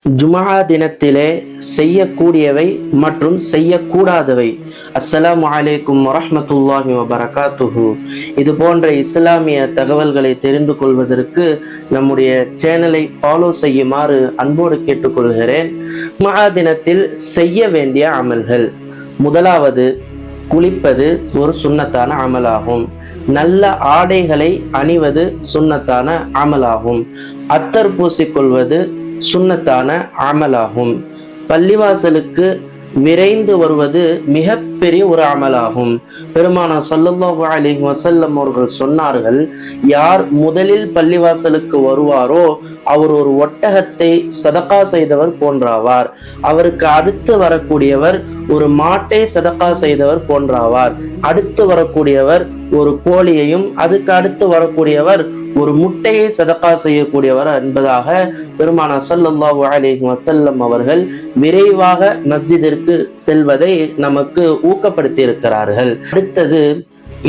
ஜும்ஆ தினத்திலே செய்யக்கூடியவை மற்றும் செய்யக்கூடாதவை. அஸ்ஸலாமு அலைக்கும் வரஹ்மத்துல்லாஹி வபரகாத்துஹு. இது போன்ற இஸ்லாமிய தகவல்களை தெரிந்து கொள்வதற்கு நம்முடைய சேனலை ஃபாலோ செய்யுமாறு அன்போடு கேட்டுக்கொள்கிறேன். ஜும்ஆ தினத்தில் செய்ய வேண்டிய அமல்கள். முதலாவது, குளிப்பது ஒரு சுன்னத்தான அமலாகும். நல்ல ஆடைகளை அணிவது சுன்னத்தான அமலாகும். அத்தர் பூசிக்கொள்வது சுன்னத்தான அமலாகும். பள்ளிவாசலுக்கு விரைந்து வருவது மிகப்பெரிய ஒரு அமலாகும். பெருமானார் ஸல்லல்லாஹு அலைஹி வஸல்லம் அவர்கள் சொன்னார்கள், யார் முதலில் பள்ளிவாசலுக்கு வருவாரோ அவர் ஒரு ஒட்டகத்தை சதகா செய்தவர் போன்றாவார். அவருக்கு அடுத்து வரக்கூடியவர் ஒரு மாட்டை சதகா செய்தவர் போன்றாவார். அடுத்து வரக்கூடியவர் ஒரு கோழியையும், அதுக்கு அடுத்து வரக்கூடியவர் ஒரு முட்டையை சதகா செய்யக்கூடியவர் என்பதாக பெருமானார் ஸல்லல்லாஹு அலைஹி வஸல்லம் அவர்கள் விரைவாக மஸ்ஜிதிற்கு செல்வதை நமக்கு ஊக்கப்படுத்தி இருக்கிறார்கள். அடுத்தது,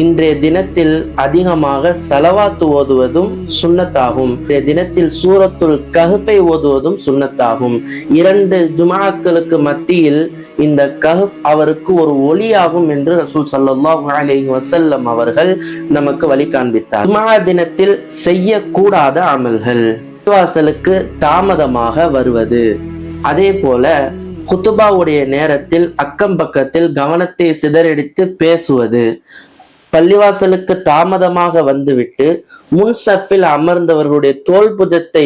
இன்றைய தினத்தில் அதிகமாக ஸலவாத் ஓதுவதும் சுன்னத்தாகும். இன்றைய தினத்தில் சூரத்துல் கஹ்ஃபை ஓதுவதும் சுன்னத்தாகும். 2 ஜும்ஆக்களுக்கு மத்தியில் இந்த கஹ்ஃப் அவருக்கு ஒரு ஒளியாகும் என்று ரசூல் ஸல்லல்லாஹு அலைஹி வஸல்லம் அவர்கள் நமக்கு வழி காண்பித்தார். ஜும்ஆ தினத்தில் செய்யக்கூடாத அமல்கள். பள்ளிவாசலுக்கு தாமதமாக வருவது, அதே போல குத்துபாவுடைய நேரத்தில் அக்கம் பக்கத்தில் கவனத்தை சிதறடித்து பேசுவது, பள்ளிவாசலுக்கு தாமதமாக வந்துவிட்டு முன் சஃபில் அமர்ந்தவர்களுடைய தோல் புஜத்தை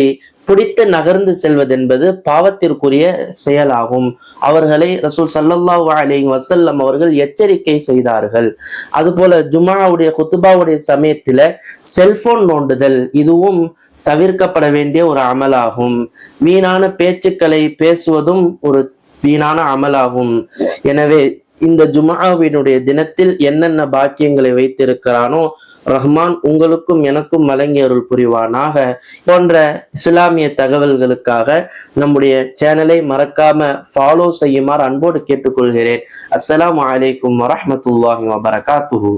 பிடித்து நகர்ந்து செல்வது என்பது பாவத்திற்குரிய செயலாகும். அவர்களை ரசூல் ஸல்லல்லாஹு அலைஹி வஸல்லம் அவர்கள் எச்சரிக்கை செய்தார்கள். அதுபோல ஜும்ஆவுடைய குத்துபாவுடைய சமயத்துல செல்போன் நோண்டுதல், இதுவும் தவிர்க்கப்பட வேண்டிய ஒரு அமலாகும். வீணான பேச்சுக்களை பேசுவதும் ஒரு வீணான அமலாகும். எனவே இந்த ஜும்ஆவினுடைய தினத்தில் என்னென்ன பாக்கியங்களை வைத்திருக்கிறானோ ரஹ்மான் உங்களுக்கும் எனக்கும் வழங்கி அருள் புரிவானாக. போன்ற இஸ்லாமிய தகவல்களுக்காக நம்முடைய சேனலை மறக்காம ஃபாலோ செய்யுமாறு அன்போடு கேட்டுக்கொள்கிறேன். அஸ்ஸலாமு அலைக்கும் வரஹ்மத்துல்லாஹி வபரகாத்துஹு.